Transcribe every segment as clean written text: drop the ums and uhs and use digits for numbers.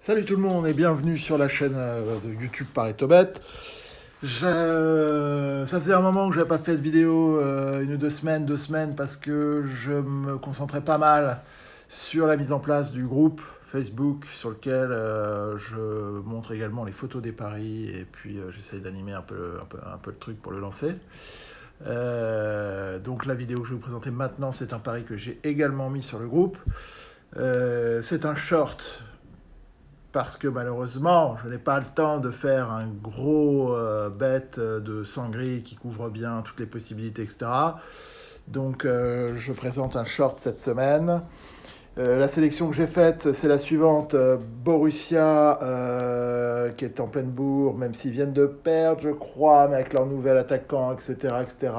Salut tout le monde et bienvenue sur la chaîne de YouTube Paretobet. Ça faisait un moment que je n'avais pas fait de vidéo, une ou deux semaines, parce que je me concentrais pas mal sur la mise en place du groupe Facebook sur lequel je montre également les photos des paris et puis j'essaye d'animer un peu le truc pour le lancer. Donc la vidéo que je vais vous présenter maintenant, c'est un pari que j'ai également mis sur le groupe. C'est un short parce que malheureusement, je n'ai pas le temps de faire un gros bet de sangria qui couvre bien toutes les possibilités, etc. Donc je présente un short cette semaine. La sélection que j'ai faite, c'est la suivante. Borussia, qui est en pleine bourre, même s'ils viennent de perdre, je crois, mais avec leur nouvel attaquant, etc., etc.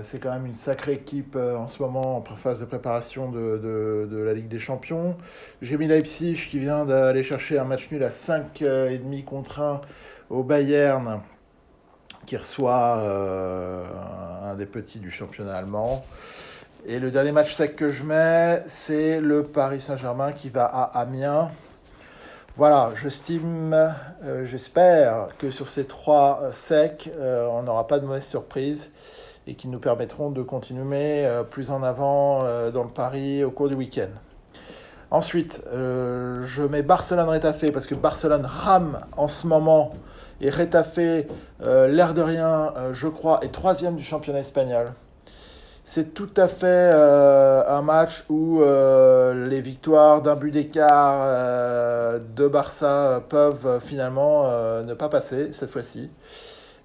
C'est quand même une sacrée équipe en ce moment en phase de préparation de la Ligue des Champions. J'ai mis Leipzig qui vient d'aller chercher un match nul à 5,5 contre 1 au Bayern, qui reçoit un des petits du championnat allemand. Et le dernier match sec que je mets, c'est le Paris Saint-Germain qui va à Amiens. Voilà, j'espère que sur ces trois secs, on n'aura pas de mauvaise surprise et qui nous permettront de continuer plus en avant dans le pari au cours du week-end. Ensuite, je mets Barcelone-Rétafé parce que Barcelone rame en ce moment et Rétafé, l'air de rien, je crois, est troisième du championnat espagnol. C'est tout à fait un match où les victoires d'un but d'écart de Barça peuvent finalement ne pas passer cette fois-ci.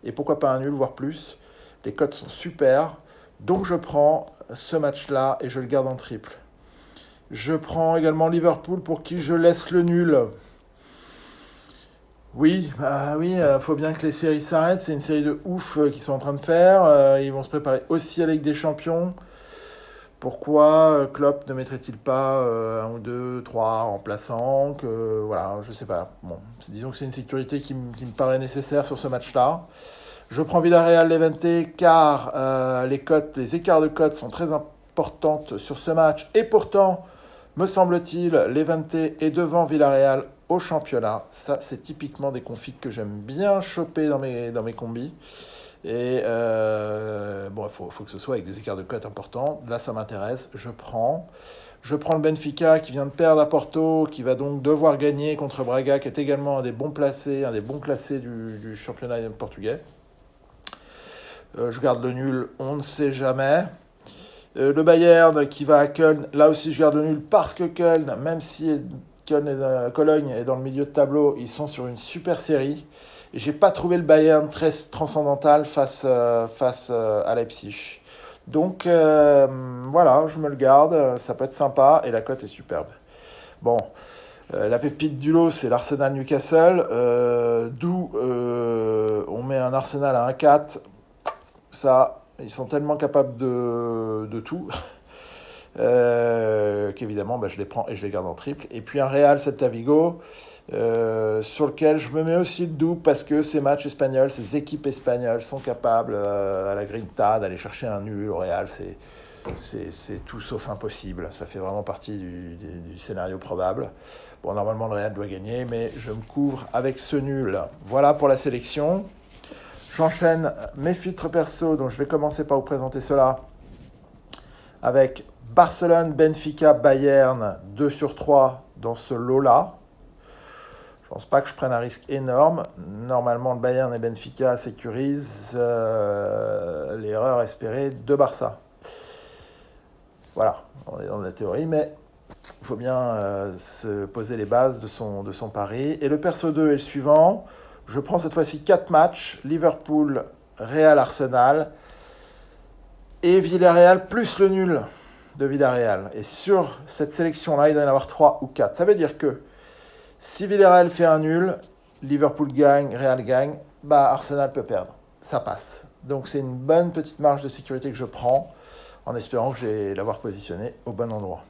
Et pourquoi pas un nul, voire plus. Les cotes sont super. Donc je prends ce match-là et je le garde en triple. Je prends également Liverpool pour qui je laisse le nul. Oui, faut bien que les séries s'arrêtent. C'est une série de ouf qu'ils sont en train de faire. Ils vont se préparer aussi à la Ligue des Champions. Pourquoi Klopp ne mettrait-il pas un ou deux, trois remplaçants voilà, je sais pas. Bon, disons que c'est une sécurité qui me paraît nécessaire sur ce match-là. Je prends Villarreal-Levante car les écarts de cotes sont très importantes sur ce match. Et pourtant, me semble-t-il, Levante est devant Villarreal au championnat. Ça, c'est typiquement des configs que j'aime bien choper dans mes combis. Et bon, il faut que ce soit avec des écarts de cote importants. Là, ça m'intéresse. Je prends le Benfica qui vient de perdre à Porto, qui va donc devoir gagner contre Braga, qui est également un des bons classés du championnat portugais. Je garde le nul, on ne sait jamais. Le Bayern qui va à Köln, là aussi je garde le nul parce que Köln, même si Cologne est dans le milieu de tableau, ils sont sur une super série. Et j'ai pas trouvé le Bayern très transcendantal face à Leipzig. Donc voilà, je me le garde, ça peut être sympa et la cote est superbe. Bon, la pépite du lot, c'est l'Arsenal-Newcastle, d'où on met un Arsenal à 1,4. Ça, ils sont tellement capables de tout qu'évidemment, je les prends et je les garde en triple. Et puis un Real Celta Vigo, sur lequel je me mets aussi le doute parce que ces matchs espagnols, ces équipes espagnoles sont capables à la Grinta d'aller chercher un nul au Real. C'est tout sauf impossible. Ça fait vraiment partie du scénario probable. Bon, normalement, le Real doit gagner, mais je me couvre avec ce nul. Voilà pour la sélection. J'enchaîne mes filtres perso, donc je vais commencer par vous présenter cela avec Barcelone, Benfica, Bayern, 2 sur 3 dans ce lot-là. Je pense pas que je prenne un risque énorme. Normalement, le Bayern et Benfica sécurisent l'erreur espérée de Barça. Voilà, on est dans la théorie, mais il faut bien se poser les bases de son pari. Et le perso 2 est le suivant. Je prends cette fois-ci 4 matchs. Liverpool, Real, Arsenal et Villarreal plus le nul de Villarreal. Et sur cette sélection-là, il doit y en avoir 3 ou 4. Ça veut dire que si Villarreal fait un nul, Liverpool gagne, Real gagne, Arsenal peut perdre. Ça passe. Donc c'est une bonne petite marge de sécurité que je prends en espérant que je vais l'avoir positionné au bon endroit.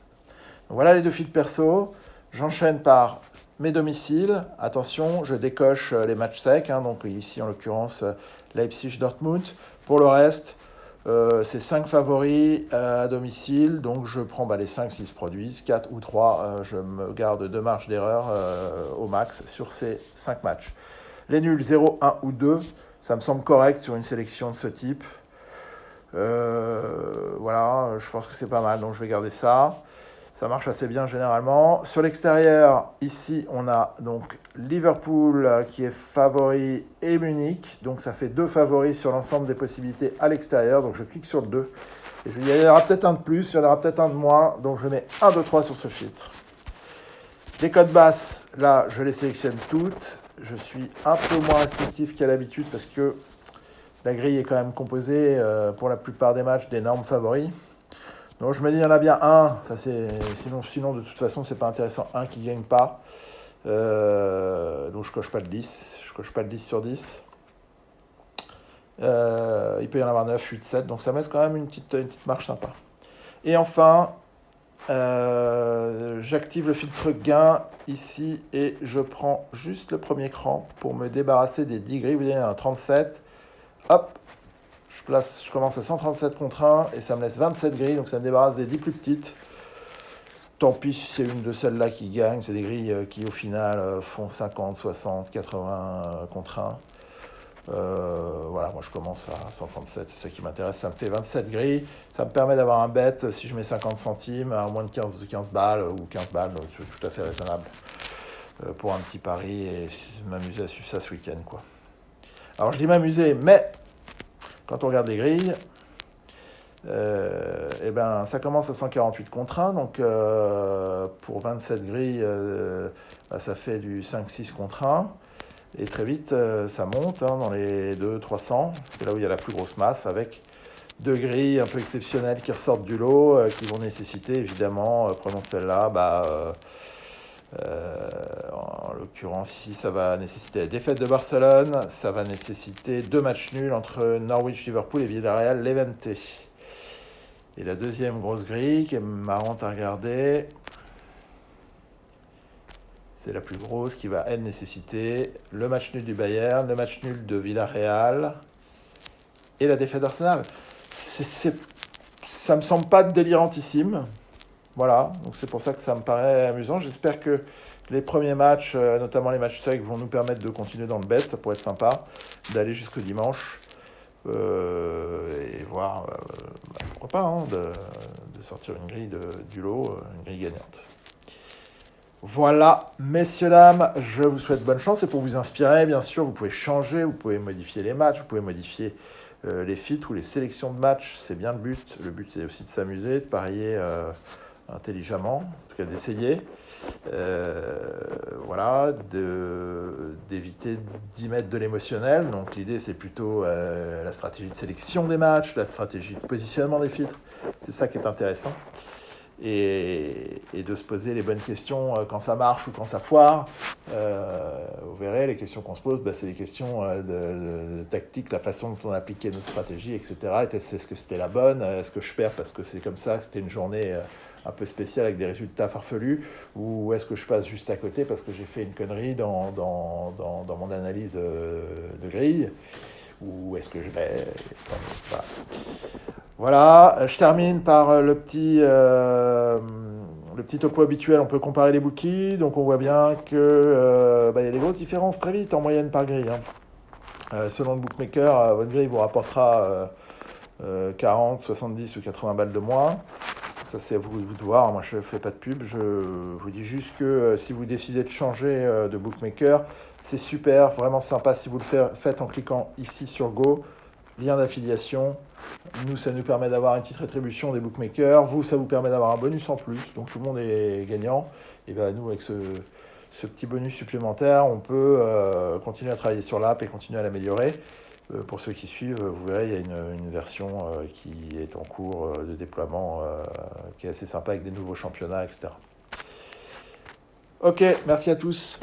Donc voilà les deux fils perso. J'enchaîne par mes domiciles. Attention, je décoche les matchs secs. Donc ici en l'occurrence Leipzig-Dortmund. Pour le reste, C'est 5 favoris à domicile, donc je prends les 5 s'ils se produisent, 4 ou 3, je me garde 2 marges d'erreur au max sur ces 5 matchs. Les nuls 0, 1 ou 2, ça me semble correct sur une sélection de ce type. Voilà, je pense que c'est pas mal, donc je vais garder ça. Ça marche assez bien généralement. Sur l'extérieur, ici, on a donc Liverpool qui est favori et Munich. Donc ça fait 2 favoris sur l'ensemble des possibilités à l'extérieur. Donc je clique sur le 2. Et je dis, il y en aura peut-être un de plus, il y en aura peut-être un de moins. Donc je mets 1, 2, 3 sur ce filtre. Les cotes basses, là, je les sélectionne toutes. Je suis un peu moins restrictif qu'à l'habitude parce que la grille est quand même composée pour la plupart des matchs d'énormes favoris. Donc je me dis, il y en a bien un, ça c'est, sinon de toute façon c'est pas intéressant, un qui gagne pas. Donc je coche pas le 10, je coche pas le 10 sur 10. Il peut y en avoir 9, 8, 7, donc ça me laisse quand même une petite marge sympa. Et enfin, j'active le filtre gain ici et je prends juste le premier cran pour me débarrasser des 10 grilles. Vous voyez, il y en a un 37. Hop, je commence à 137 contre 1 et ça me laisse 27 grilles, donc ça me débarrasse des 10 plus petites. Tant pis si c'est une de celles-là qui gagne, c'est des grilles qui au final font 50, 60, 80 contre 1. Voilà, moi je commence à 137, c'est ce qui m'intéresse, ça me fait 27 grilles. Ça me permet d'avoir un bet si je mets 50 centimes à moins de 15 balles ou 15 balles, donc c'est tout à fait raisonnable pour un petit pari et m'amuser à suivre ça ce week-end, quoi. Alors je dis m'amuser, mais quand on regarde les grilles, eh ben, ça commence à 148 contre 1, donc pour 27 grilles, ça fait du 5-6 contre 1. Et très vite, ça monte dans les 200-300. C'est là où il y a la plus grosse masse, avec 2 grilles un peu exceptionnelles qui ressortent du lot, qui vont nécessiter, évidemment, prenons celle-là, en l'occurrence ici, ça va nécessiter la défaite de Barcelone, ça va nécessiter 2 matchs nuls entre Norwich, Liverpool et Villarreal, Levante. Et la deuxième grosse grille qui est marrante à regarder, c'est la plus grosse qui va, elle, nécessiter le match nul du Bayern, le match nul de Villarreal et la défaite d'Arsenal. Ça me semble pas délirantissime. Voilà, donc c'est pour ça que ça me paraît amusant. J'espère que les premiers matchs, notamment les matchs secs, vont nous permettre de continuer dans le bet. Ça pourrait être sympa d'aller jusqu'au dimanche et voir, pourquoi pas, de sortir une grille du lot, une grille gagnante. Voilà, messieurs, dames, je vous souhaite bonne chance. Et pour vous inspirer, bien sûr, vous pouvez changer, vous pouvez modifier les matchs, vous pouvez modifier les filtres ou les sélections de matchs. C'est bien le but. Le but, c'est aussi de s'amuser, de parier intelligemment, en tout cas d'essayer. Voilà, d'éviter d'y mettre de l'émotionnel. Donc l'idée, c'est plutôt la stratégie de sélection des matchs, la stratégie de positionnement des filtres. C'est ça qui est intéressant. Et de se poser les bonnes questions quand ça marche ou quand ça foire. Vous verrez, les questions qu'on se pose, c'est des questions de tactique, la façon dont on a appliqué nos stratégies, etc. Est-ce que c'était la bonne? Est-ce que je perds parce que c'est comme ça, que c'était une journée un peu spéciale avec des résultats farfelus? Ou est-ce que je passe juste à côté parce que j'ai fait une connerie dans mon analyse de grille? Ou est-ce que je vais... Voilà. Voilà, je termine par le petit topo habituel. On peut comparer les bookies, donc on voit bien que y a des grosses différences très vite en moyenne par grille. Selon le bookmaker, votre grille vous rapportera 40, 70 ou 80 balles de moins. Ça, c'est à vous de voir. Moi, je ne fais pas de pub. Je vous dis juste que si vous décidez de changer de bookmaker, c'est super, vraiment sympa si vous le faites en cliquant ici sur Go, lien d'affiliation. Nous, ça nous permet d'avoir une petite rétribution des bookmakers. Vous, ça vous permet d'avoir un bonus en plus. Donc, tout le monde est gagnant. Et bien, nous, avec ce petit bonus supplémentaire, on peut continuer à travailler sur l'app et continuer à l'améliorer. Pour ceux qui suivent, vous verrez, il y a une version qui est en cours de déploiement qui est assez sympa avec des nouveaux championnats, etc. Ok, merci à tous.